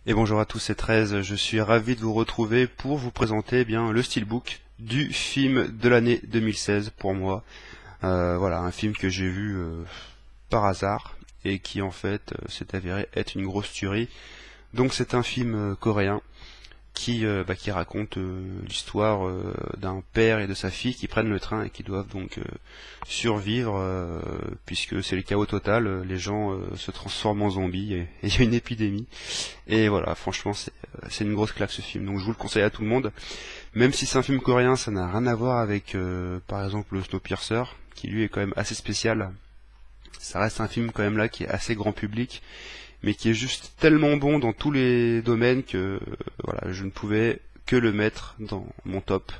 Et bonjour à tous, c'est 13, je suis ravi de vous retrouver pour vous présenter le steelbook du film de l'année 2016 pour moi. Voilà, un film que j'ai vu par hasard et qui en fait s'est avéré être une grosse tuerie. Donc c'est un film coréen qui raconte l'histoire d'un père et de sa fille qui prennent le train et qui doivent donc survivre puisque c'est le chaos total, les gens se transforment en zombies et il y a une épidémie. Et voilà, franchement c'est une grosse claque ce film, donc je vous le conseille à tout le monde. Même si c'est un film coréen, ça n'a rien à voir avec par exemple le Snowpiercer, qui lui est quand même assez spécial. Ça reste un film quand même là qui est assez grand public, mais qui est juste tellement bon dans tous les domaines que voilà, je ne pouvais que le mettre dans mon top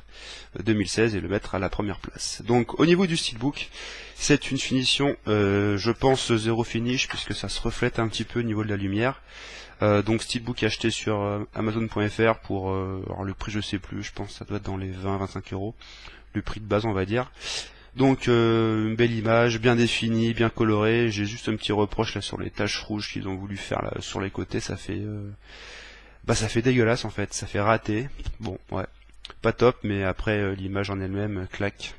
2016 et le mettre à la première place. Donc au niveau du steelbook, c'est une finition, je pense zéro finish, puisque ça se reflète un petit peu au niveau de la lumière. Donc steelbook acheté sur Amazon.fr pour alors le prix je sais plus, je pense que ça doit être dans les 20-25 euros, le prix de base on va dire. Donc une belle image, bien définie, bien colorée. J'ai juste un petit reproche là sur les taches rouges qu'ils ont voulu faire là sur les côtés, ça fait dégueulasse en fait, ça fait raté. Bon ouais, pas top, mais après l'image en elle-même claque.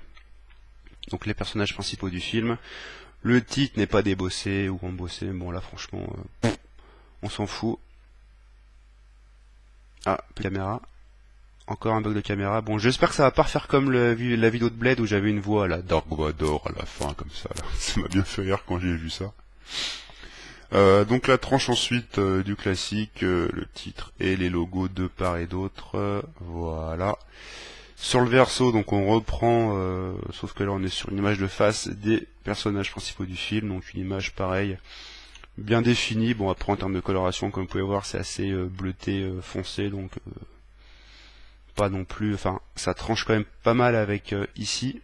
Donc les personnages principaux du film, le titre n'est pas débossé ou embossé, bon là franchement on s'en fout. Ah, caméra. Encore un bug de caméra. Bon, j'espère que ça va pas refaire comme la vidéo de Blade où j'avais une voix là, Dark Vador à la fin comme ça. Là. Ça m'a bien fait rire quand j'ai vu ça. Donc la tranche ensuite du classique, le titre et les logos de part et d'autre. Voilà. Sur le verso, donc on reprend, sauf que là on est sur une image de face des personnages principaux du film, donc une image pareille, bien définie. Bon après en termes de coloration, comme vous pouvez voir, c'est assez bleuté, foncé, donc pas non plus, enfin ça tranche quand même pas mal avec ici.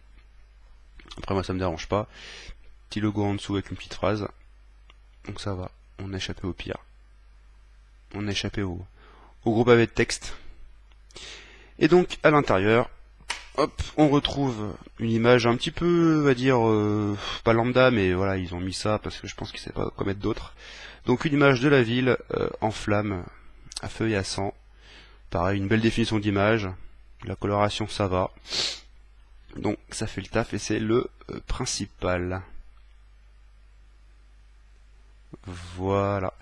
Après moi ça me dérange pas. Petit logo en dessous avec une petite phrase. Donc ça va, on a échappé au pire. On a échappé au gros pavé de texte. Et donc à l'intérieur, hop, on retrouve une image un petit peu, on va dire, pas lambda, mais voilà, ils ont mis ça parce que je pense qu'ils ne savaient pas quoi mettre d'autre. Donc une image de la ville en flammes, à feu et à sang. Pareil, une belle définition d'image. La coloration, ça va. Donc ça fait le taf et c'est le principal. Voilà.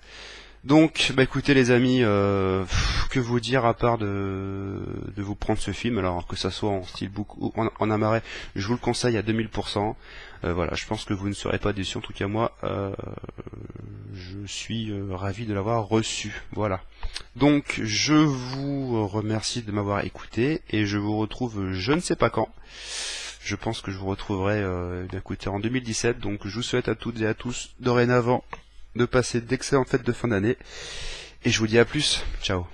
Donc, bah écoutez les amis, que vous dire à part de vous prendre ce film, alors que ça soit en steelbook ou en amarais, je vous le conseille à 2000%. Voilà, je pense que vous ne serez pas déçus, en tout cas moi, je suis ravi de l'avoir reçu. Voilà. Donc, je vous remercie de m'avoir écouté et je vous retrouve je ne sais pas quand. Je pense que je vous retrouverai écoutez, en 2017, donc je vous souhaite à toutes et à tous dorénavant de passer d'excellentes fêtes de fin d'année. Et je vous dis à plus. Ciao.